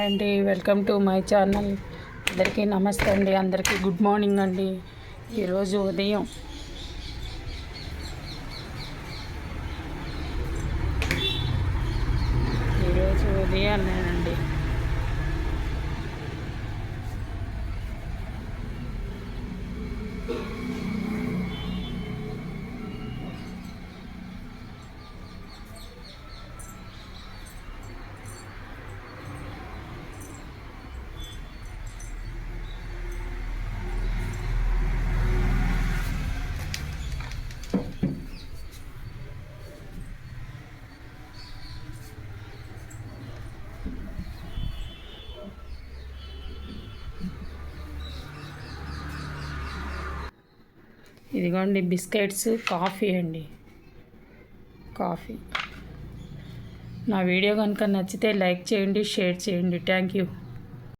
Hi అండి, welcome to my channel. అందరికీ నమస్తే అండి, అందరికీ గుడ్ మార్నింగ్ అండి. ఈరోజు ఉదయాన్నేనండి. ఇదిగోండి బిస్కెట్స్, కాఫీ అండి. కాఫీ. నా వీడియో కనుక నచ్చితే లైక్ చేయండి, షేర్ చేయండి. Thank you.